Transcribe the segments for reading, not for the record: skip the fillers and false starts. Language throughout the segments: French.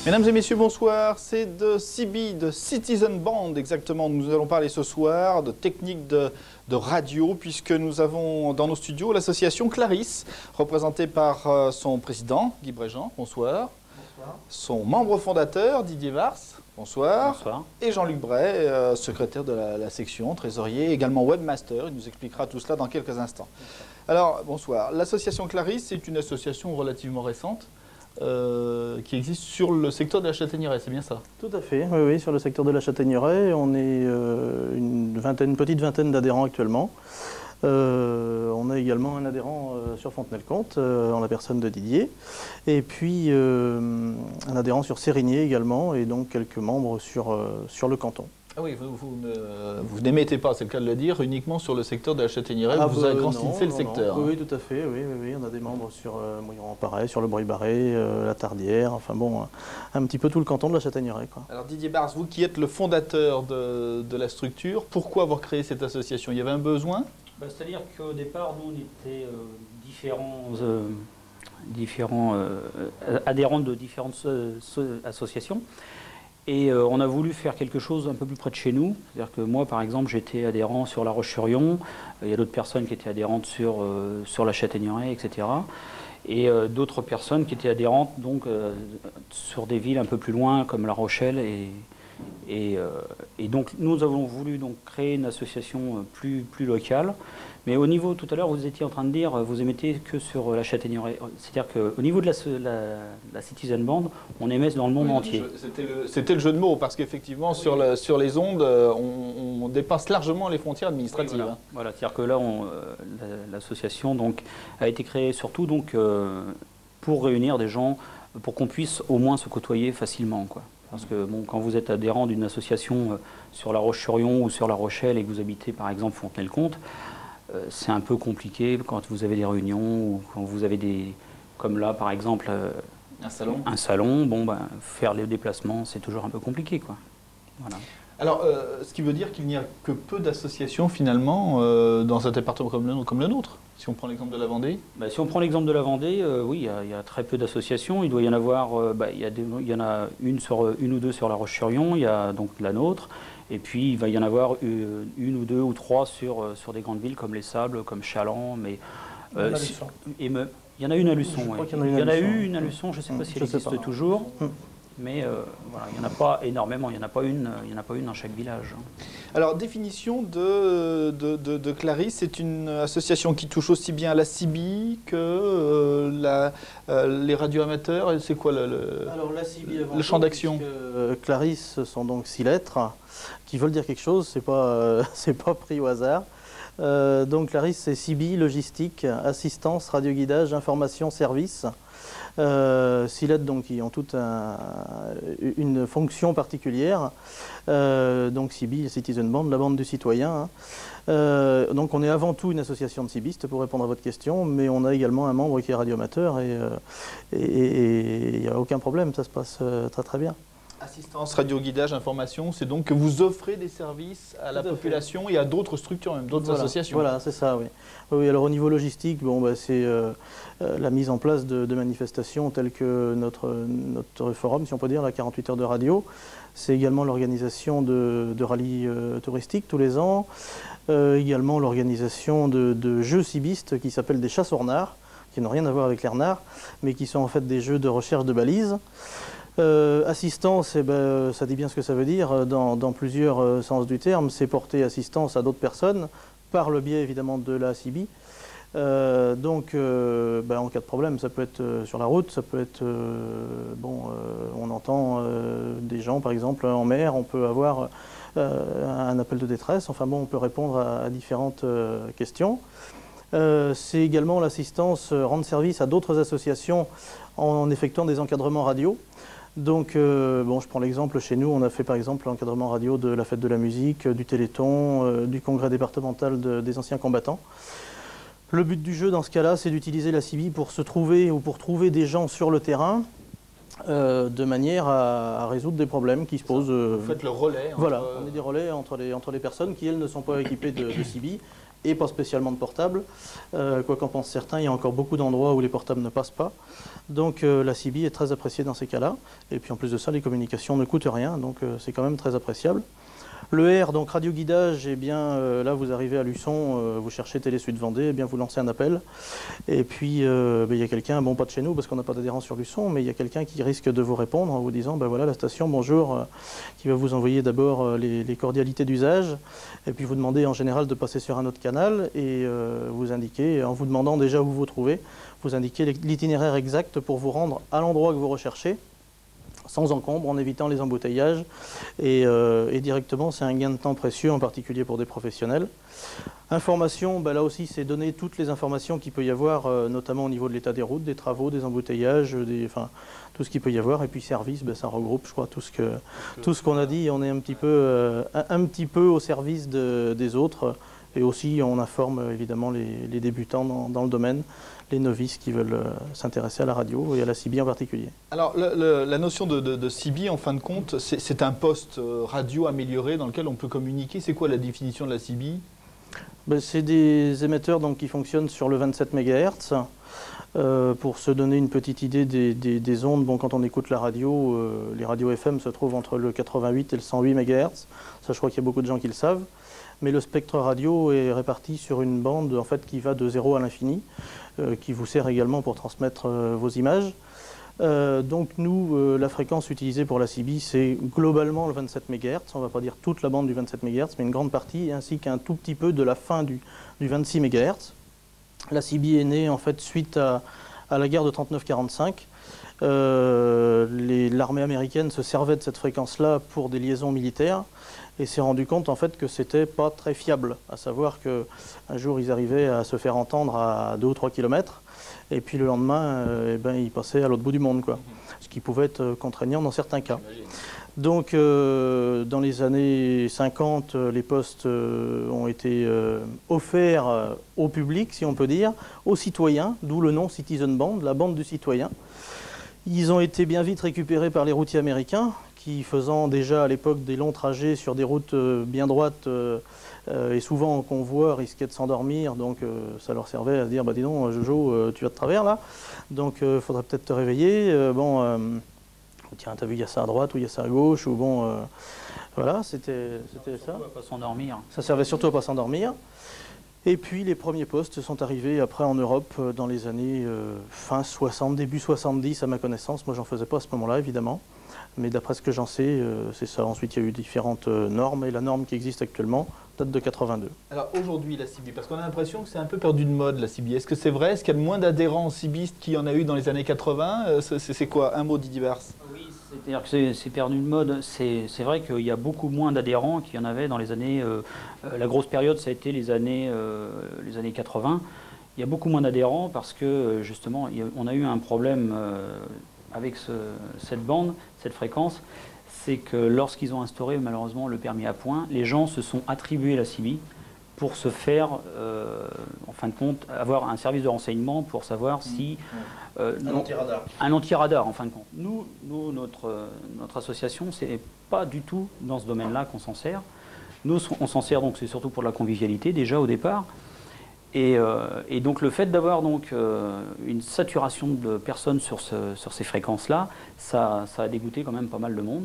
Mesdames et messieurs, bonsoir. C'est de CB, de Citizen Band exactement. Nous allons parler ce soir de techniques de radio, puisque nous avons dans nos studios l'association Clarisse, représentée par son président, Guy Bréjean. Bonsoir. Bonsoir. Son membre fondateur, Didier Vars. Bonsoir. Bonsoir. Et Jean-Luc Bray, secrétaire de la section, trésorier, également webmaster. Il nous expliquera tout cela dans quelques instants. Alors, bonsoir. L'association Clarisse est une association relativement récente. Qui existe sur le secteur de la Châtaigneraie, c'est bien ça? Tout à fait, oui, oui, sur le secteur de la Châtaigneraie, on est une petite vingtaine d'adhérents actuellement. On a également un adhérent sur Fontenay-le-Comte, en la personne de Didier, et puis un adhérent sur Sérigné également, et donc quelques membres sur le canton. Ah oui, vous n'émettez pas, c'est le cas de le dire, uniquement sur le secteur de la Châtaigneraie, vous agrandissez le secteur. Oui, tout à fait, oui, on a des membres sur Mouilleron-en-Pareil, sur le Breuil-Barré, la Tardière, enfin bon, un petit peu tout le canton de la Châtaigneraie, quoi. Alors Didier Bars, vous qui êtes le fondateur de la structure, pourquoi avoir créé cette association? Il y avait un besoin? C'est-à-dire qu'au départ, nous, on était différents adhérents de différentes associations. Et on a voulu faire quelque chose un peu plus près de chez nous. C'est-à-dire que moi, par exemple, j'étais adhérent sur La Roche-sur-Yon. Il y a d'autres personnes qui étaient adhérentes sur la Châtaigneraie, etc. Et d'autres personnes qui étaient adhérentes donc, sur des villes un peu plus loin, comme La Rochelle. Et donc, nous avons voulu donc, créer une association plus locale. Mais au niveau, tout à l'heure, vous étiez en train de dire, vous émettez que sur la Châtaigneraie. C'est-à-dire qu'au niveau de la Citizen Band, on émet dans le monde entier. C'était le jeu de mots, parce qu'effectivement, oui, sur les ondes, on dépasse largement les frontières administratives. Oui, voilà, c'est-à-dire que là, l'association a été créée surtout donc, pour réunir des gens, pour qu'on puisse au moins se côtoyer facilement, quoi. Parce que bon, quand vous êtes adhérent d'une association sur La Roche-sur-Yon ou sur La Rochelle et que vous habitez par exemple Fontenay-le-Comte, c'est un peu compliqué quand vous avez des réunions ou quand vous avez des, comme là par exemple, un salon, bon, ben, faire les déplacements c'est toujours un peu compliqué, quoi. Voilà. Alors, ce qui veut dire qu'il n'y a que peu d'associations finalement dans un département comme le nôtre. Si on prend l'exemple de la Vendée. Ben, si on prend l'exemple de la Vendée, oui, il y a très peu d'associations. Il doit y en avoir, il y en a une ou deux sur La Roche-sur-Yon, il y a donc la nôtre. Et puis il va y en avoir une ou deux ou trois sur des grandes villes comme Les Sables, comme Chaland. Mais, il y en a une à Luçon. Il y en a eu une à Luçon, je ne sais pas si elle existe toujours. Mais voilà, il n'y en a pas énormément, il n'y en a pas une dans chaque village. Alors, définition de Clarisse, c'est une association qui touche aussi bien la CIBI que les radios amateurs. C'est quoi le champ d'action? Clarisse, ce sont donc 6 lettres qui veulent dire quelque chose, c'est pas pris au hasard. Donc Clarisse, c'est CIBI, logistique, assistance, radioguidage, information, service. 6 lettres donc, qui ont toutes une fonction particulière. Donc CIBI, Citizen Band, la bande du citoyen. Donc on est avant tout une association de cibistes pour répondre à votre question, mais on a également un membre qui est radioamateur et il n'y a aucun problème, ça se passe très très bien. Assistance, radio-guidage, information, c'est donc que vous offrez des services à la population et à d'autres structures, même d'autres associations. Voilà, c'est ça, oui. Oui, alors au niveau logistique, bon, bah, c'est la mise en place de manifestations telles que notre forum, si on peut dire, la 48 heures de radio. C'est également l'organisation de rallyes touristiques tous les ans. Également l'organisation de jeux cibistes qui s'appellent des chasses aux renards, qui n'ont rien à voir avec les renards, mais qui sont en fait des jeux de recherche de balises. Assistance, eh ben, ça dit bien ce que ça veut dire dans plusieurs sens du terme, c'est porter assistance à d'autres personnes par le biais évidemment de la CIBI. Donc en cas de problème, ça peut être sur la route, ça peut être, on entend des gens par exemple en mer, on peut avoir un appel de détresse, enfin bon, on peut répondre à différentes questions. C'est également l'assistance, rendre service à d'autres associations en effectuant des encadrements radio. Donc, je prends l'exemple, chez nous, on a fait par exemple l'encadrement radio de la fête de la musique, du Téléthon, du congrès départemental des anciens combattants. Le but du jeu, dans ce cas-là, c'est d'utiliser la CIBI pour se trouver ou pour trouver des gens sur le terrain de manière à résoudre des problèmes qui se posent. Vous faites le relais. Voilà, on est des relais entre les personnes qui, elles, ne sont pas équipées de CIBI et pas spécialement de portable. Quoi qu'en pensent certains, il y a encore beaucoup d'endroits où les portables ne passent pas. Donc la CB est très appréciée dans ces cas-là. Et puis en plus de ça, les communications ne coûtent rien, donc c'est quand même très appréciable. Le R, donc radio-guidage, eh bien là vous arrivez à Luçon, vous cherchez Télé Sud Vendée, eh bien vous lancez un appel. Et puis il y a quelqu'un, bon pas de chez nous parce qu'on n'a pas d'adhérent sur Luçon, mais il y a quelqu'un qui risque de vous répondre en vous disant, ben voilà la station, bonjour, qui va vous envoyer d'abord les cordialités d'usage, et puis vous demander en général de passer sur un autre canal, et vous indiquer, en vous demandant déjà où vous vous trouvez, vous indiquez l'itinéraire exact pour vous rendre à l'endroit que vous recherchez, sans encombre, en évitant les embouteillages. Et directement, c'est un gain de temps précieux, en particulier pour des professionnels. Information, ben là aussi, c'est donner toutes les informations qu'il peut y avoir, notamment au niveau de l'état des routes, des travaux, des embouteillages, enfin, tout ce qu'il peut y avoir. Et puis service, ben, ça regroupe, je crois, tout ce qu'on a dit. On est un petit peu au service des autres. Et aussi, on informe évidemment les débutants dans le domaine, les novices qui veulent s'intéresser à la radio et à la CB en particulier. Alors, la notion de CB, en fin de compte, c'est un poste radio amélioré dans lequel on peut communiquer. C'est quoi la définition de la CB? Ben, c'est des émetteurs donc, qui fonctionnent sur le 27 MHz. Pour se donner une petite idée des ondes, bon, quand on écoute la radio, les radios FM se trouvent entre le 88 et le 108 MHz. Ça, je crois qu'il y a beaucoup de gens qui le savent. Mais le spectre radio est réparti sur une bande en fait, qui va de 0 à l'infini, qui vous sert également pour transmettre vos images. Donc nous, la fréquence utilisée pour la CB, c'est globalement le 27 MHz. On ne va pas dire toute la bande du 27 MHz, mais une grande partie, ainsi qu'un tout petit peu de la fin du 26 MHz. La CB est née en fait suite à la guerre de 39-45. L'armée américaine se servait de cette fréquence-là pour des liaisons militaires et s'est rendu compte en fait que c'était pas très fiable, à savoir qu'un jour ils arrivaient à se faire entendre à 2 ou 3 km et puis le lendemain ils passaient à l'autre bout du monde, quoi. Ce qui pouvait être contraignant dans certains cas. Donc dans les années 50, les postes ont été offerts au public, si on peut dire, aux citoyens, d'où le nom Citizen Band, la bande du citoyen. Ils ont été bien vite récupérés par les routiers américains, qui faisant déjà à l'époque des longs trajets sur des routes bien droites et souvent en convoi risquaient de s'endormir, donc ça leur servait à se dire bah dis donc Jojo, tu vas de travers là, donc il faudrait peut-être te réveiller. Tiens, t'as vu, il y a ça à droite ou il y a ça à gauche, ou bon, voilà, c'était ça. À pas s'endormir. Ça servait surtout à pas s'endormir. Et puis les premiers postes sont arrivés après en Europe dans les années fin 60, début 70 à ma connaissance. Moi, j'en faisais pas à ce moment-là, évidemment. Mais d'après ce que j'en sais, c'est ça. Ensuite, il y a eu différentes normes, et la norme qui existe actuellement date de 82. Alors aujourd'hui, la CB, parce qu'on a l'impression que c'est un peu perdu de mode, la CB. Est-ce que c'est vrai? Est-ce qu'il y a moins d'adhérents CBistes qu'il y en a eu dans les années 80? C'est quoi? Un mot, Didier Bars? Oui, c'est-à-dire que c'est perdu de mode. C'est vrai qu'il y a beaucoup moins d'adhérents qu'il y en avait dans les années... la grosse période, ça a été les années 80. Il y a beaucoup moins d'adhérents parce que, justement, on a eu un problème avec cette bande, cette fréquence. C'est que lorsqu'ils ont instauré malheureusement le permis à points, les gens se sont attribués la CB pour se faire, en fin de compte, avoir un service de renseignement pour savoir si... un anti-radar. Un anti-radar, en fin de compte. Nous notre association, c'est pas du tout dans ce domaine-là qu'on s'en sert. Nous, on s'en sert donc, c'est surtout pour la convivialité, déjà au départ. Et donc le fait d'avoir donc une saturation de personnes sur ces fréquences-là, ça a dégoûté quand même pas mal de monde.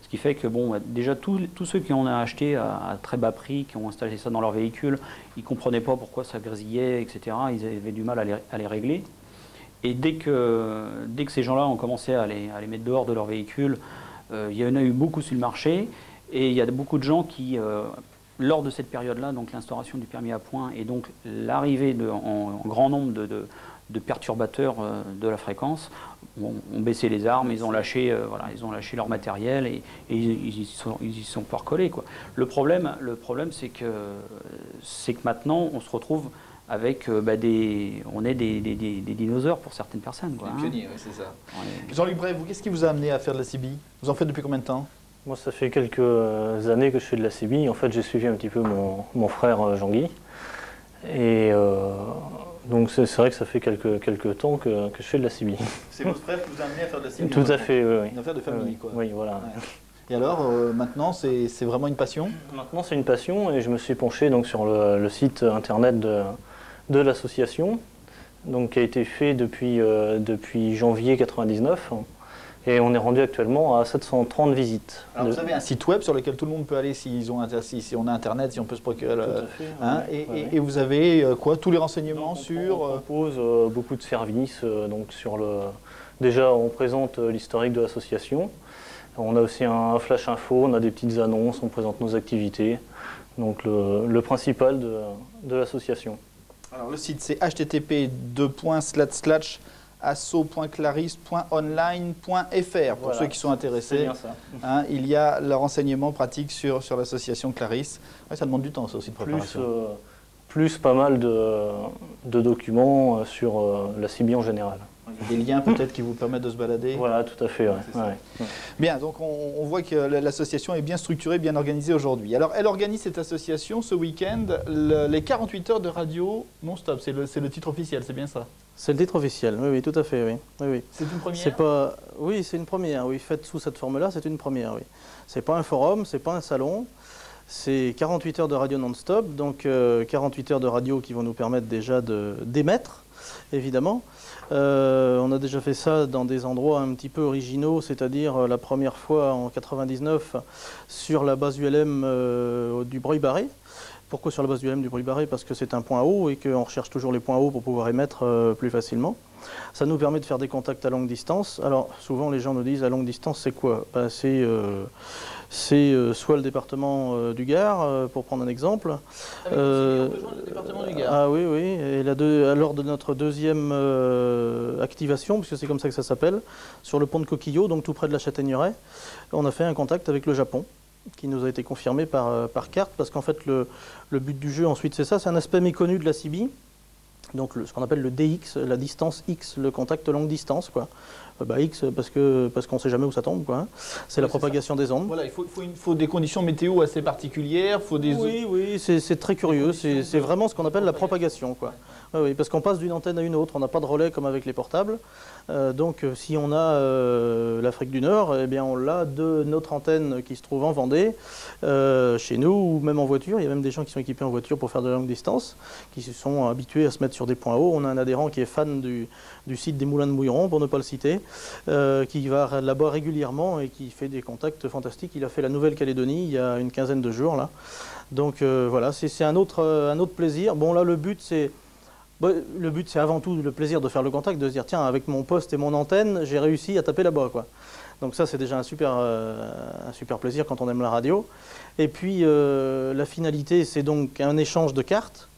Ce qui fait que bon, déjà tous ceux qui en ont acheté à très bas prix, qui ont installé ça dans leur véhicule, ils ne comprenaient pas pourquoi ça grésillait, etc. Ils avaient du mal à les régler. Et dès que ces gens-là ont commencé à les mettre dehors de leur véhicule, il y en a eu beaucoup sur le marché. Et il y a beaucoup de gens qui, lors de cette période-là, donc l'instauration du permis à points et donc l'arrivée en grand nombre de perturbateurs de la fréquence, ont baissé les armes, ils ont lâché leur matériel et ils y sont pas recollés, quoi. Le problème c'est que maintenant on se retrouve avec on est des dinosaures pour certaines personnes, quoi, des pionniers, oui, c'est ça. Ouais. Jean-Luc Bray, vous, qu'est-ce qui vous a amené à faire de la CB? Vous en faites depuis combien de temps? Moi, ça fait quelques années que je fais de la CB. En fait, j'ai suivi un petit peu mon frère Jean-Guy. Et donc, c'est vrai que ça fait quelques temps que je fais de la CB. C'est votre frère qui vous a amené à faire de la CB? Tout à fait, oui. Une affaire de famille, quoi. Oui, voilà. Et alors, maintenant, c'est vraiment une passion? Maintenant, c'est une passion et je me suis penché donc, sur le site internet de l'association, donc qui a été fait depuis janvier 99. Et on est rendu actuellement à 730 visites. Alors vous avez un site web sur lequel tout le monde peut aller si on a Internet, si on peut se procurer. Et vous avez quoi? Tous les renseignements sur... On propose beaucoup de services. Donc déjà, on présente l'historique de l'association. On a aussi un flash info, on a des petites annonces, on présente nos activités. Donc le principal de l'association. Alors le site c'est http://asso.clarisse.online.fr pour ceux qui sont intéressés. Bien ça. Il y a le renseignement pratique sur l'association Clarisse. Ouais, ça demande du temps, ça aussi de préparation. Plus pas mal de documents sur la CIBI en général. Des liens peut-être qui vous permettent de se balader. Voilà, tout à fait. Ouais. Bien, donc on voit que l'association est bien structurée, bien organisée aujourd'hui. Alors elle organise cette association ce week-end, les 48 heures de radio non-stop. C'est le titre officiel, c'est bien ça? C'est le titre officiel, oui, tout à fait, oui. C'est une première? Oui, c'est une première, oui. Faite sous cette forme-là, c'est une première, oui. C'est pas un forum, c'est pas un salon, c'est 48 heures de radio non-stop, donc 48 heures de radio qui vont nous permettre déjà d'émettre, évidemment. On a déjà fait ça dans des endroits un petit peu originaux, c'est-à-dire la première fois en 99 sur la base ULM du Breuil-Barré. Pourquoi sur la base du ULM du Breuil-Barré? Parce que c'est un point haut et qu'on recherche toujours les points hauts pour pouvoir émettre plus facilement. Ça nous permet de faire des contacts à longue distance. Alors souvent les gens nous disent à longue distance c'est quoi? C'est soit le département du Gard, pour prendre un exemple. Le département du Gard. Ah oui, et lors de notre deuxième activation, puisque c'est comme ça que ça s'appelle, sur le pont de Coquillot, donc tout près de la Châtaigneraie, on a fait un contact avec le Japon, qui nous a été confirmé par carte, parce qu'en fait le but du jeu ensuite c'est ça, c'est un aspect méconnu de la CIBI, donc ce qu'on appelle le DX, la distance X, le contact longue distance, quoi. X parce qu'on ne sait jamais où ça tombe, quoi. C'est la propagation des ondes. Voilà, il faut des conditions météo assez particulières, Oui, c'est très curieux, c'est vraiment ce qu'on appelle la propagation, quoi. Oui, parce qu'on passe d'une antenne à une autre, on n'a pas de relais comme avec les portables. Donc si on a l'Afrique du Nord, eh bien on l'a de notre antenne qui se trouve en Vendée, chez nous, ou même en voiture. Il y a même des gens qui sont équipés en voiture pour faire de la longue distance, qui se sont habitués à se mettre sur des points hauts. On a un adhérent qui est fan du site des Moulins de Mouilleron, pour ne pas le citer, qui va là-bas régulièrement et qui fait des contacts fantastiques. Il a fait la Nouvelle-Calédonie il y a une quinzaine de jours, là. Donc voilà, c'est un autre plaisir. Bon là, le but c'est avant tout le plaisir de faire le contact, de se dire tiens, avec mon poste et mon antenne, j'ai réussi à taper là-bas, quoi. Donc ça, c'est déjà un super plaisir quand on aime la radio. Et puis la finalité, c'est donc un échange de cartes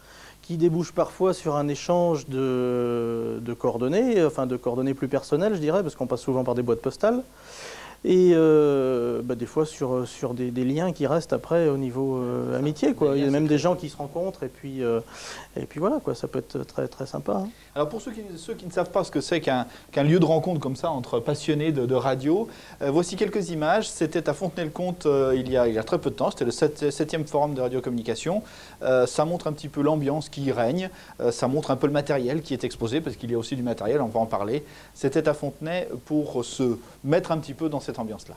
qui débouche parfois sur un échange de coordonnées, enfin de coordonnées plus personnelles, je dirais, parce qu'on passe souvent par des boîtes postales. Et des fois sur des liens qui restent après au niveau amitié, quoi. Il y a même des gens qui se rencontrent et puis voilà, quoi. Ça peut être très très sympa, hein. Alors pour ceux qui ne savent pas ce que c'est qu'un lieu de rencontre comme ça entre passionnés de radio, voici quelques images. C'était à Fontenay-le-Comte il y a très peu de temps, c'était le 7e forum de radiocommunication. Ça montre un petit peu l'ambiance qui y règne, ça montre un peu le matériel qui est exposé, parce qu'il y a aussi du matériel, on va en parler. C'était à Fontenay pour se mettre un petit peu dans cette ambiance-là.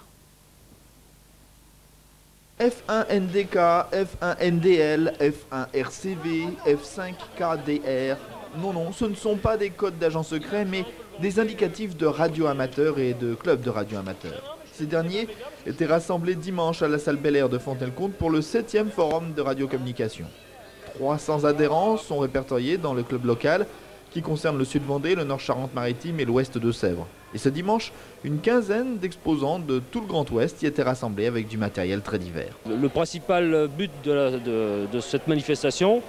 F1NDK, F1NDL, F1RCV, F5KDR. Non, ce ne sont pas des codes d'agents secrets, mais des indicatifs de radio amateurs et de clubs de radio amateurs. Ces derniers étaient rassemblés dimanche à la salle Bel Air de Fontenay-le-Comte pour le 7e forum de radiocommunication. 300 adhérents sont répertoriés dans le club local qui concerne le Sud-Vendée, le Nord-Charente-Maritime et l'Ouest de Sèvres. Et ce dimanche, une quinzaine d'exposants de tout le Grand Ouest y étaient rassemblés avec du matériel très divers. Le principal but de cette manifestation,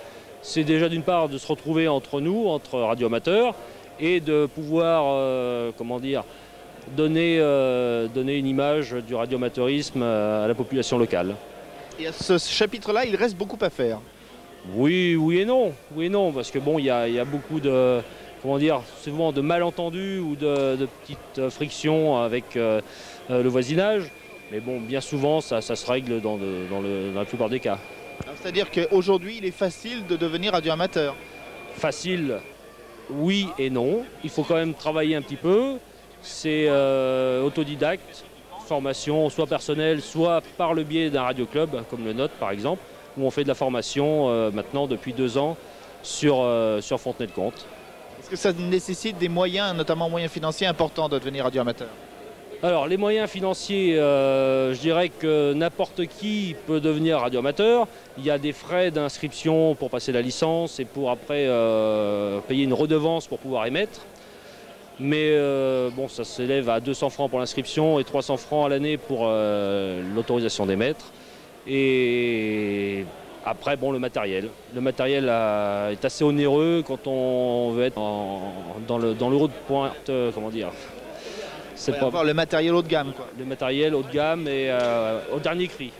c'est déjà d'une part de se retrouver entre nous, entre radioamateurs, et de pouvoir, donner une image du radioamateurisme à la population locale. Et à ce chapitre-là, il reste beaucoup à faire. Oui et non, parce que bon, il y a beaucoup de, souvent de malentendus ou de petites frictions avec le voisinage, mais bon, bien souvent, ça se règle dans la plupart des cas. C'est-à-dire qu'aujourd'hui, il est facile de devenir radioamateur. Facile, oui et non. Il faut quand même travailler un petit peu. C'est autodidacte. formation, soit personnelle, soit par le biais d'un radio-club, comme le nôtre par exemple, où on fait de la formation maintenant depuis 2 ans sur Fontenay-le-Comte. Est-ce que ça nécessite des moyens, notamment moyens financiers importants, de devenir radioamateur? Alors les moyens financiers, je dirais que n'importe qui peut devenir radioamateur. Il y a des frais d'inscription pour passer la licence et pour après payer une redevance pour pouvoir émettre. Mais bon, ça s'élève à 200 francs pour l'inscription et 300 francs à l'année pour l'autorisation d'émettre. Et après, bon, le matériel. Le matériel est assez onéreux quand on veut être dans le haut de pointe, comment dire. C'est pas le matériel haut de gamme, quoi. Le matériel haut de gamme et au dernier cri.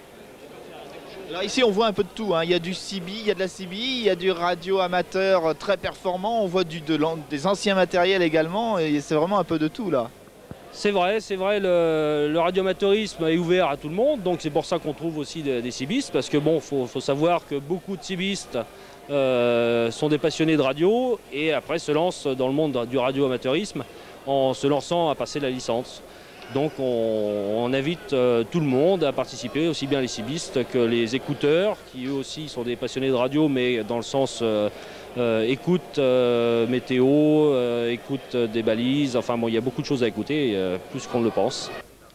Alors ici, on voit un peu de tout, hein. Il y a du CB, il y a de la CB, il y a du radio amateur très performant, on voit des anciens matériels également, et c'est vraiment un peu de tout là. C'est vrai, le radioamateurisme est ouvert à tout le monde, donc c'est pour ça qu'on trouve aussi des cibistes, parce que bon, faut savoir que beaucoup de cibistes sont des passionnés de radio, et après se lancent dans le monde du radioamateurisme en se lançant à passer la licence. Donc on invite tout le monde à participer, aussi bien les cibistes que les écouteurs, qui eux aussi sont des passionnés de radio, mais dans le sens écoute météo, écoute des balises, enfin bon, il y a beaucoup de choses à écouter, plus qu'on ne le pense.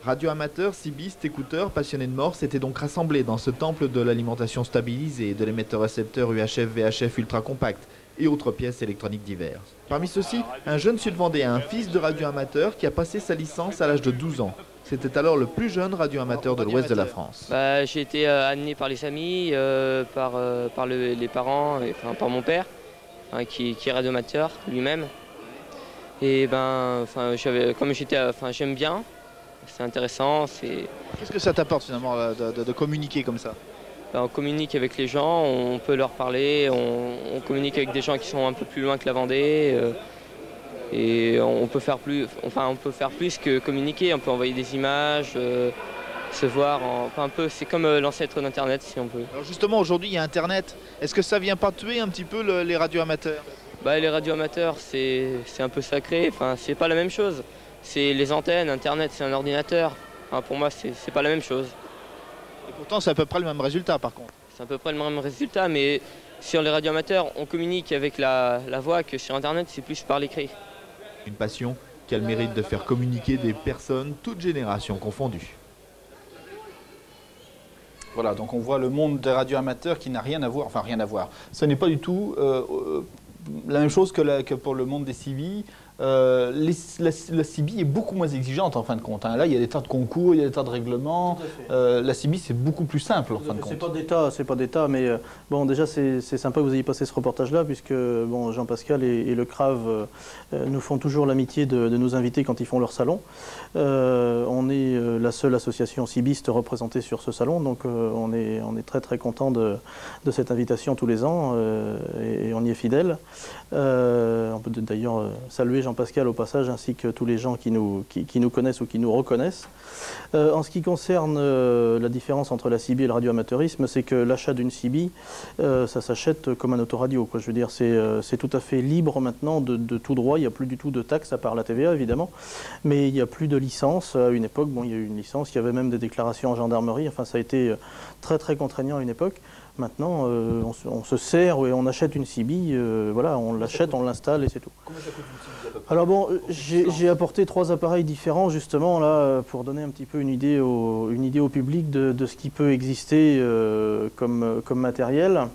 Radioamateurs, cibistes, écouteurs, passionnés de mort s'étaient donc rassemblés dans ce temple de l'alimentation stabilisée, de l'émetteur-récepteur UHF, VHF ultra compact et autres pièces électroniques diverses. Parmi ceux-ci, un jeune sud-vendéen, fils de radioamateur qui a passé sa licence à l'âge de 12 ans. C'était alors le plus jeune radioamateur de l'ouest de la France. J'ai été amené par les familles, par les parents, enfin, par mon père, qui est radioamateur lui-même. Et comme j'aime bien, c'est intéressant. Qu'est-ce que ça t'apporte finalement de communiquer comme ça? On communique avec les gens, on peut leur parler, on communique avec des gens qui sont un peu plus loin que la Vendée. Et on peut faire plus que communiquer, on peut envoyer des images, se voir, c'est comme l'ancêtre d'Internet si on peut. Alors justement aujourd'hui il y a Internet, est-ce que ça vient pas tuer un petit peu les radioamateurs? Les radioamateurs c'est un peu sacré, c'est pas la même chose. C'est les antennes, Internet c'est un ordinateur, pour moi c'est pas la même chose. Et pourtant c'est à peu près le même résultat par contre. C'est à peu près le même résultat, mais sur les radioamateurs on communique avec la voix, que sur Internet c'est plus par l'écrit. Une passion qui a le mérite de faire communiquer des personnes, toutes générations confondues. Voilà, donc on voit le monde des radioamateurs qui n'a rien à voir, enfin rien à voir. Ce n'est pas du tout la même chose que pour le monde des CB. La CB est beaucoup moins exigeante en fin de compte, hein. Là, il y a des tas de concours, il y a des tas de règlements. La CB, c'est beaucoup plus simple en fin de compte. C'est pas d'État, mais bon, déjà, c'est sympa que vous ayez passé ce reportage-là, puisque bon, Jean-Pascal et le CRAV nous font toujours l'amitié de nous inviter quand ils font leur salon. On est la seule association cibiste représentée sur ce salon, donc on est très très content de cette invitation tous les ans, et on y est fidèle. On peut d'ailleurs saluer Jean-Pascal au passage, ainsi que tous les gens qui nous connaissent ou qui nous reconnaissent. En ce qui concerne la différence entre la CB et le radioamateurisme, c'est que l'achat d'une CB, ça s'achète comme un autoradio, quoi. Je veux dire, c'est tout à fait libre maintenant de tout droit. Il n'y a plus du tout de taxes, à part la TVA évidemment, mais il n'y a plus de licence. À une époque, bon, il y a eu une licence, il y avait même des déclarations en gendarmerie. Enfin, ça a été très très contraignant à une époque. Maintenant, on se sert et on achète une CB, voilà, on l'achète, on l'installe et c'est tout. Combien ça coûte une CB à peu près? Alors bon, j'ai apporté 3 appareils différents justement là pour donner un petit peu une idée au public de ce qui peut exister comme matériel.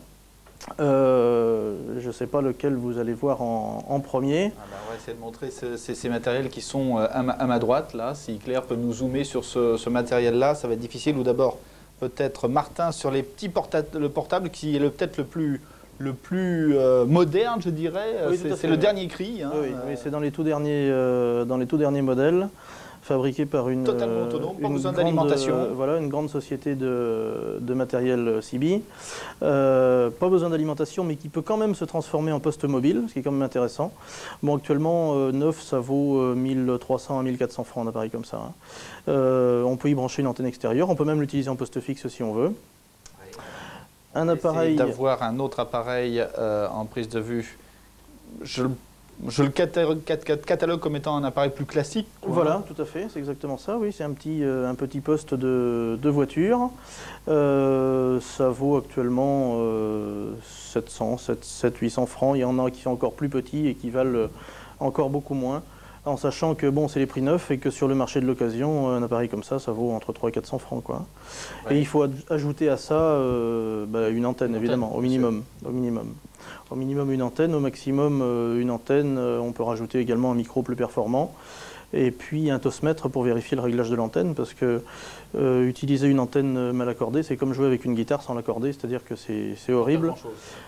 Je ne sais pas lequel vous allez voir en premier. On va essayer de montrer ces matériels qui sont à ma droite là. Si Claire peut nous zoomer sur ce matériel-là, ça va être difficile. Ou d'abord, peut-être Martin sur le portable qui est peut-être le plus moderne, je dirais. Oui, c'est le dernier cri. Hein. Oui, c'est dans les tout derniers modèles, fabriqués par une totalement autonome, pas besoin d'alimentation. Voilà, une grande société de matériel CB. Pas besoin d'alimentation, mais qui peut quand même se transformer en poste mobile, ce qui est quand même intéressant. Bon, actuellement, neuf, ça vaut 1300 à 1400 francs, un appareil comme ça. Hein. On peut y brancher une antenne extérieure, on peut même l'utiliser en poste fixe si on veut. Un appareil. D'avoir un autre appareil en prise de vue. Je le catalogue comme étant un appareil plus classique. Voilà, tout à fait, c'est exactement ça, oui, c'est un petit poste de voiture. Ça vaut actuellement 700-800 francs. Il y en a qui sont encore plus petits et qui valent encore beaucoup moins. En sachant que bon, c'est les prix neufs et que sur le marché de l'occasion, un appareil comme ça vaut entre 300 et 400 francs, quoi. Ouais. Et il faut ajouter à ça une antenne, évidemment, au minimum. Au minimum une antenne, au maximum une antenne. On peut rajouter également un micro plus performant. Et puis un tosmètre pour vérifier le réglage de l'antenne, parce que utiliser une antenne mal accordée, c'est comme jouer avec une guitare sans l'accorder, c'est-à-dire que c'est horrible.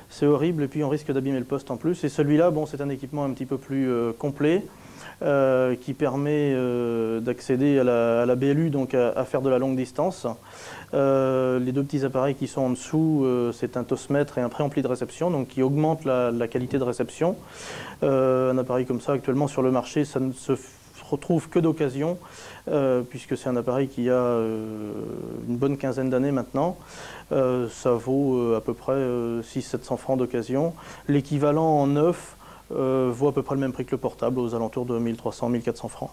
C'est horrible, et puis on risque d'abîmer le poste en plus. Et celui-là, bon, c'est un équipement un petit peu plus complet, qui permet d'accéder à la BLU, donc à faire de la longue distance. Les deux petits appareils qui sont en dessous, c'est un tosmètre et un préampli de réception, donc qui augmente la qualité de réception. Un appareil comme ça, actuellement sur le marché, ça ne se retrouve que d'occasion, puisque c'est un appareil qui a une bonne quinzaine d'années maintenant. Ça vaut à peu près 600-700 francs d'occasion. L'équivalent en neuf vaut à peu près le même prix que le portable, aux alentours de 1300-1400 francs.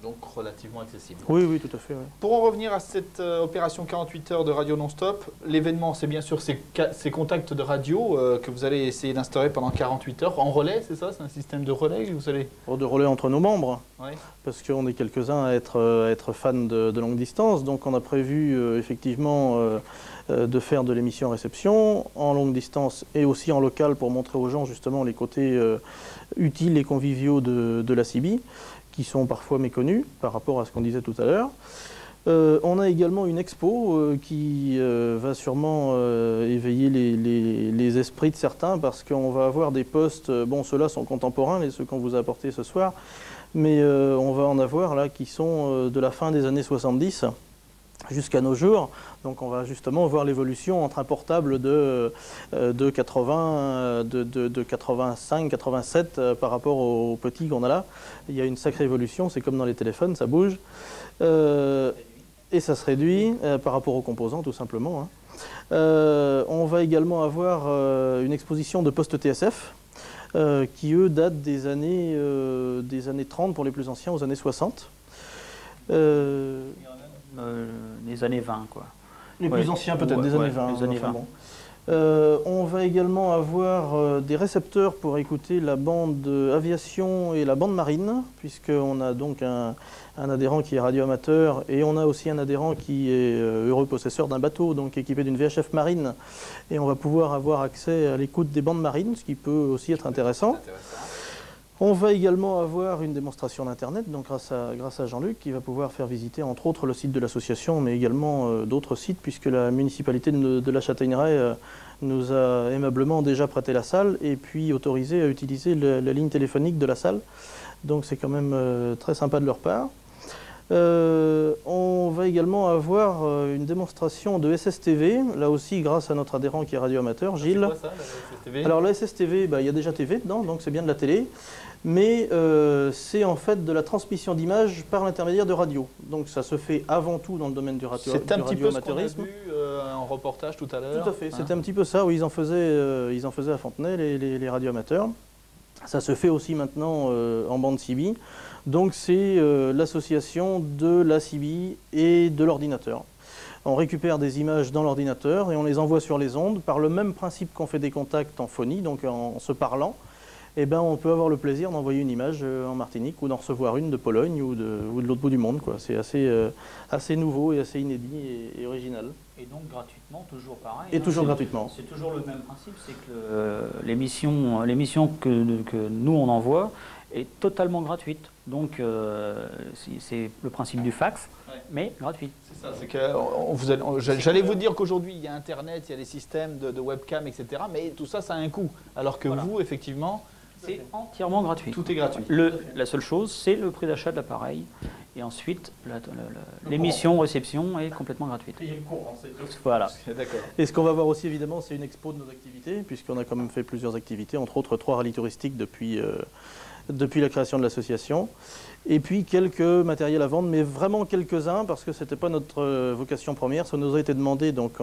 Donc relativement accessible. Oui, oui, tout à fait. Oui. Pour en revenir à cette opération 48 heures de radio non-stop, l'événement, c'est bien sûr ces contacts de radio que vous allez essayer d'instaurer pendant 48 heures en relais, c'est ça? C'est un système de relais que vous allez... De relais entre nos membres, oui. Parce qu'on est quelques-uns à être fans de longue distance, donc on a prévu effectivement de faire de l'émission réception en longue distance et aussi en local pour montrer aux gens justement les côtés utiles et conviviaux de la CB, qui sont parfois méconnus par rapport à ce qu'on disait tout à l'heure. On a également une expo qui va sûrement éveiller les esprits de certains, parce qu'on va avoir des postes, bon ceux-là sont contemporains, ceux qu'on vous a apportés ce soir, mais on va en avoir là qui sont de la fin des années 70 jusqu'à nos jours. Donc on va justement voir l'évolution entre un portable de 85, 87 par rapport au petit qu'on a là. Il y a une sacrée évolution, c'est comme dans les téléphones, ça bouge. Et ça se réduit par rapport aux composants tout simplement. On va également avoir une exposition de postes TSF qui eux datent des années 30 pour les plus anciens aux années 60. Les années 20, quoi. Les plus anciens peut-être, des années 20. Les années 20. Bon. On va également avoir des récepteurs pour écouter la bande aviation et la bande marine, puisqu'on a donc un adhérent qui est radioamateur et on a aussi un adhérent qui est heureux possesseur d'un bateau, donc équipé d'une VHF marine. Et on va pouvoir avoir accès à l'écoute des bandes marines, ce qui peut aussi être intéressant. On va également avoir une démonstration d'Internet, donc grâce à Jean-Luc, qui va pouvoir faire visiter entre autres le site de l'association, mais également d'autres sites, puisque la municipalité de la Châtaigneraie nous a aimablement déjà prêté la salle et puis autorisé à utiliser la ligne téléphonique de la salle. Donc c'est quand même très sympa de leur part. On va également avoir une démonstration de SSTV, là aussi grâce à notre adhérent qui est radioamateur, Gilles. C'est quoi ça, la SSTV ? Alors la SSTV, il y a déjà TV dedans, donc c'est bien de la télé, mais c'est en fait de la transmission d'images par l'intermédiaire de radio. Donc ça se fait avant tout dans le domaine du radioamateurisme. C'est un petit peu ce qu'on a vu en reportage tout à l'heure. Tout à fait, c'était un petit peu ça, où ils en faisaient à Fontenay, les radioamateurs. Ça se fait aussi maintenant en bande CB. Donc c'est l'association de la CB et de l'ordinateur. On récupère des images dans l'ordinateur et on les envoie sur les ondes par le même principe qu'on fait des contacts en phonie, donc en se parlant. Eh ben, on peut avoir le plaisir d'envoyer une image en Martinique ou d'en recevoir une de Pologne ou de l'autre bout du monde. C'est assez nouveau et assez inédit et original. Et donc gratuitement, toujours pareil. Et toujours gratuitement. C'est toujours le même principe, c'est que l'émission que nous on envoie est totalement gratuite. Donc c'est le principe du fax, mais gratuit. C'est ça, c'est que j'allais vous dire qu'aujourd'hui il y a Internet, il y a des systèmes de webcam, etc. Mais tout ça, ça a un coût. Alors que vous, effectivement, c'est entièrement gratuit. Tout est gratuit. La seule chose, c'est le prix d'achat de l'appareil. Et ensuite, l'émission, réception est complètement gratuite. Et le cours, voilà. D'accord. Et ce qu'on va voir aussi, évidemment, c'est une expo de nos activités, puisqu'on a quand même fait plusieurs activités, entre autres 3 rallyes touristiques depuis depuis la création de l'association. Et puis quelques matériels à vendre, mais vraiment quelques-uns, parce que ce n'était pas notre vocation première. Ça nous a été demandé, donc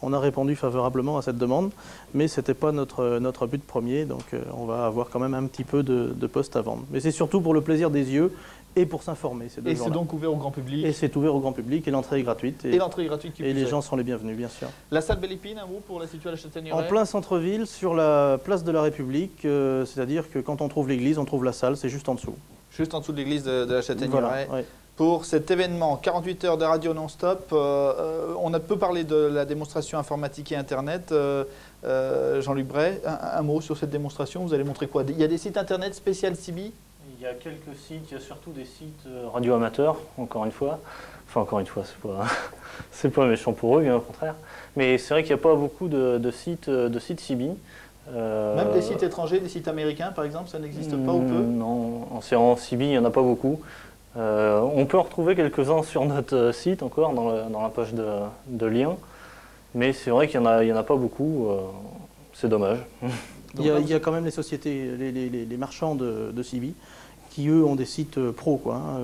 on a répondu favorablement à cette demande, mais ce n'était pas notre but premier, donc on va avoir quand même un petit peu de postes à vendre. Mais c'est surtout pour le plaisir des yeux et pour s'informer. Et c'est donc ouvert au grand public. Et c'est ouvert au grand public, et l'entrée est gratuite. Et l'entrée est gratuite. Et les gens seront les bienvenus, bien sûr. La salle Belle Épine, un mot pour la situer à la Châtaigneraie. En plein centre-ville, sur la place de la République, c'est-à-dire que quand on trouve l'église, on trouve la salle, c'est juste en dessous. Juste en dessous de l'église de la Châtaigneraie. Voilà, ouais. Pour cet événement, 48 heures de radio non-stop, on a peu parlé de la démonstration informatique et Internet. Jean-Luc Bray, un mot sur cette démonstration, vous allez montrer quoi? Il y a des sites Internet spécial CB? Il y a quelques sites, il y a surtout des sites radio amateurs, encore une fois. Enfin, encore une fois, c'est pas méchant pour eux, bien au contraire. Mais c'est vrai qu'il n'y a pas beaucoup de sites CB. Même des sites étrangers, des sites américains par exemple, ça n'existe pas ou peu? Non, en CB, il n'y en a pas beaucoup. On peut en retrouver quelques-uns sur notre site encore, dans la page de liens. Mais c'est vrai qu'il n'y en a pas beaucoup. C'est dommage. Il y a quand même les sociétés, les marchands de CB, qui eux ont des sites pro, quoi, hein,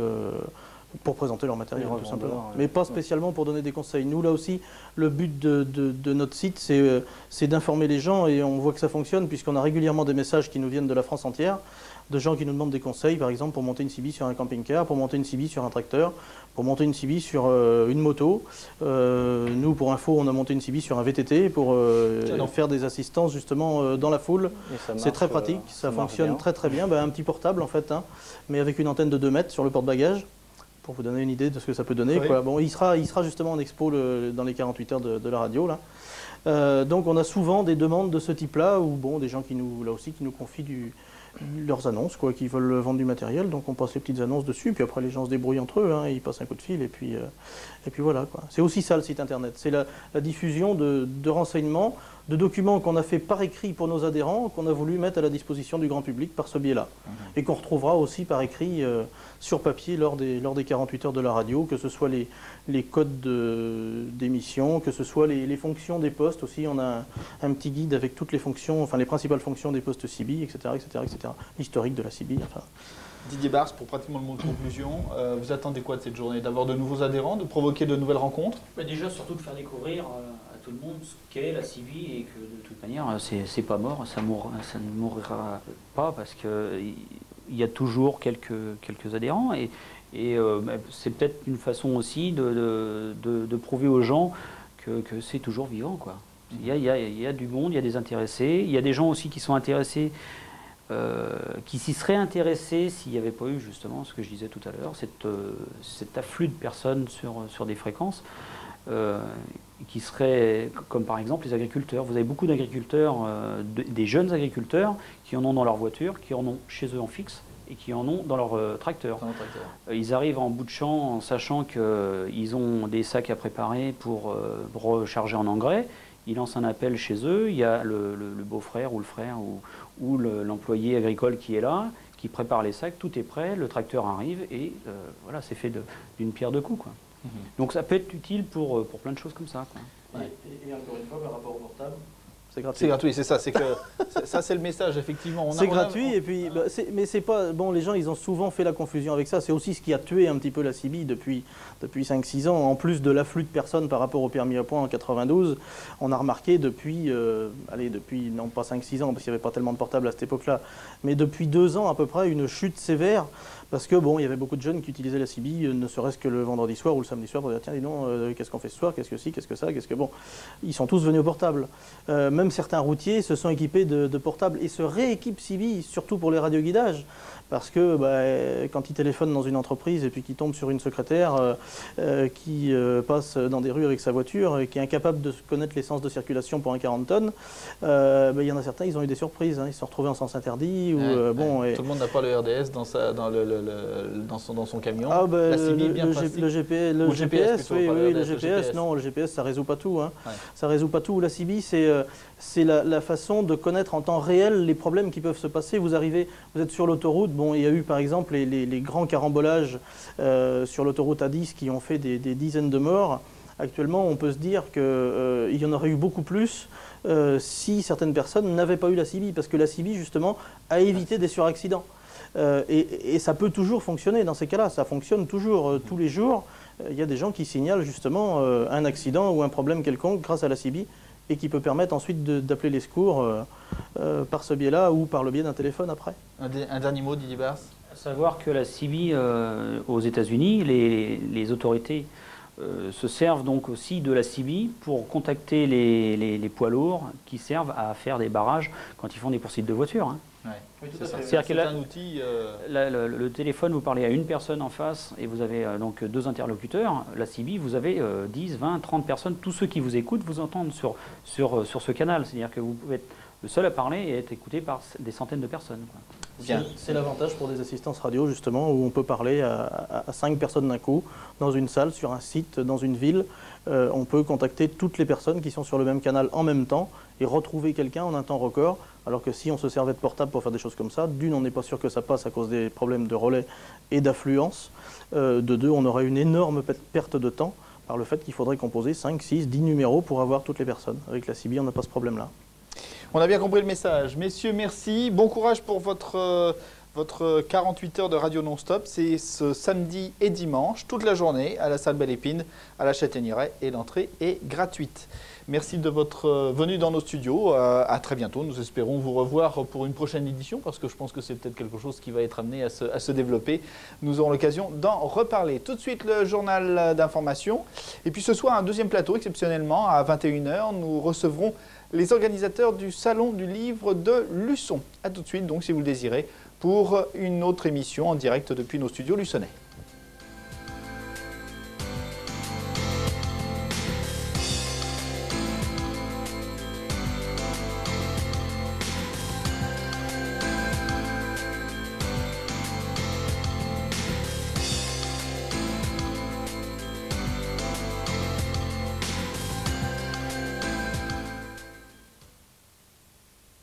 pour présenter leur matériel tout simplement. Mais pas spécialement pour donner des conseils. Nous là aussi, le but de notre site, c'est d'informer les gens, et on voit que ça fonctionne puisqu'on a régulièrement des messages qui nous viennent de la France entière, de gens qui nous demandent des conseils, par exemple pour monter une CB sur un camping-car, pour monter une CB sur un tracteur, pour monter une CB sur une moto. Nous, pour info, on a monté une CB sur un VTT pour faire des assistances justement dans la foule. C'est très pratique, ça fonctionne très très bien. Un petit portable en fait, hein, mais avec une antenne de 2 mètres sur le porte-bagages, pour vous donner une idée de ce que ça peut donner. Oui. Quoi. Bon, il sera justement en expo dans les 48 heures de la radio. Là. Donc on a souvent des demandes de ce type-là, ou bon, des gens qui nous confient leurs annonces, quoi, qui veulent vendre du matériel, donc on passe les petites annonces dessus, puis après les gens se débrouillent entre eux, hein, ils passent un coup de fil, et puis voilà, quoi. C'est aussi ça le site internet, c'est la diffusion de renseignements, de documents qu'on a fait par écrit pour nos adhérents, qu'on a voulu mettre à la disposition du grand public par ce biais-là, et qu'on retrouvera aussi par écrit sur papier lors des 48 heures de la radio, que ce soit les codes d'émission, que ce soit les fonctions des postes aussi. On a un petit guide avec toutes les fonctions, enfin les principales fonctions des postes CB, etc., l'historique de la CB. Enfin. Didier Bars, pour pratiquement le mot de conclusion, vous attendez quoi de cette journée? D'avoir de nouveaux adhérents, de provoquer de nouvelles rencontres? Déjà, surtout de faire découvrir à tout le monde ce qu'est la CB, et que de toute manière, c'est pas mort, ça ne mourra pas, parce qu'il y a toujours quelques adhérents, et c'est peut-être une façon aussi de prouver aux gens que c'est toujours vivant, quoi. Il y a du monde, il y a des intéressés, il y a des gens aussi qui sont intéressés, qui s'y seraient intéressés s'il n'y avait pas eu justement ce que je disais tout à l'heure, cet afflux de personnes sur des fréquences, qui seraient, comme par exemple les agriculteurs. Vous avez beaucoup d'agriculteurs, des jeunes agriculteurs, qui en ont dans leur voiture, qui en ont chez eux en fixe, et qui en ont dans leur tracteur. Ils arrivent en bout de champ en sachant qu'ils ont des sacs à préparer pour recharger en engrais. Ils lancent un appel chez eux, il y a le beau-frère ou le frère ou l'employé agricole qui est là, qui prépare les sacs, tout est prêt, le tracteur arrive, et voilà, c'est fait d'une pierre deux coups, quoi. Donc ça peut être utile pour plein de choses comme ça, quoi. Et encore une fois, par rapport au portable, c'est gratuit. C'est gratuit, c'est ça. C'est que ça, c'est le message, effectivement. C'est gratuit, et puis, mais c'est pas bon. Les gens, ils ont souvent fait la confusion avec ça. C'est aussi ce qui a tué un petit peu la CB depuis 5-6 ans. En plus de l'afflux de personnes par rapport au permis à points en 92, on a remarqué depuis non pas 5-6 ans, parce qu'il n'y avait pas tellement de portables à cette époque-là, mais depuis 2 ans à peu près, une chute sévère. Parce que bon, il y avait beaucoup de jeunes qui utilisaient la CB, ne serait-ce que le vendredi soir ou le samedi soir, pour dire tiens, dis donc, qu'est-ce qu'on fait ce soir, qu'est-ce que si, qu'est-ce que ça, qu'est-ce que bon. Ils sont tous venus au portable. Même certains routiers se sont équipés de portables et se rééquipent CB, surtout pour les radioguidages. Parce que quand ils téléphonent dans une entreprise et puis qu'ils tombent sur une secrétaire qui passe dans des rues avec sa voiture et qui est incapable de connaître l'essence de circulation pour un 40 tonnes, il y en a certains, ils ont eu des surprises. Hein, ils se sont retrouvés en sens interdit. Tout le monde n'a pas le RDS dans son camion. Ah, la CB bien pratique. Le GPS, plutôt, oui, le GPS, non, le GPS, ça ne résout pas tout. Hein. Ouais. Ça ne résout pas tout. La CB, c'est la façon de connaître en temps réel les problèmes qui peuvent se passer. Vous êtes sur l'autoroute. Bon, il y a eu par exemple les grands carambolages sur l'autoroute A10 qui ont fait des dizaines de morts. Actuellement, on peut se dire qu'il y en aurait eu beaucoup plus si certaines personnes n'avaient pas eu la CB, parce que la CB, justement, a évité des suraccidents. Et ça peut toujours fonctionner dans ces cas-là, ça fonctionne toujours, tous les jours. Il y a des gens qui signalent justement un accident ou un problème quelconque grâce à la CB et qui peut permettre ensuite d'appeler les secours par ce biais-là ou par le biais d'un téléphone après. Un dernier mot, Didier Bars? À savoir que la CB aux États-Unis, les autorités se servent donc aussi de la CB pour contacter les poids lourds qui servent à faire des barrages quand ils font des poursuites de voitures. Hein. Ouais. Oui, C'est un outil. Le téléphone, vous parlez à une personne en face et vous avez donc deux interlocuteurs. La CB, vous avez 10, 20, 30 personnes. Tous ceux qui vous écoutent vous entendent sur ce canal. C'est-à-dire que vous pouvez être le seul à parler et être écouté par des centaines de personnes. C'est l'avantage pour des assistances radio, justement, où on peut parler à 5 personnes d'un coup, dans une salle, sur un site, dans une ville. On peut contacter toutes les personnes qui sont sur le même canal en même temps et retrouver quelqu'un en un temps record. Alors que si on se servait de portable pour faire des choses comme ça, d'une, on n'est pas sûr que ça passe à cause des problèmes de relais et d'affluence. De deux, on aurait une énorme perte de temps par le fait qu'il faudrait composer 5, 6, 10 numéros pour avoir toutes les personnes. Avec la CB, on n'a pas ce problème-là. On a bien compris le message. Messieurs, merci. Bon courage pour votre 48 heures de radio non-stop. C'est ce samedi et dimanche, toute la journée, à la salle Belle Épine, à la Châtaigneraie, et l'entrée est gratuite. Merci de votre venue dans nos studios. À très bientôt. Nous espérons vous revoir pour une prochaine édition, parce que je pense que c'est peut-être quelque chose qui va être amené à se développer. Nous aurons l'occasion d'en reparler. Tout de suite, le journal d'information. Et puis ce soir, un deuxième plateau, exceptionnellement, à 21 h. Nous recevrons les organisateurs du Salon du Livre de Luçon. A tout de suite, donc, si vous le désirez, pour une autre émission en direct depuis nos studios luçonnais.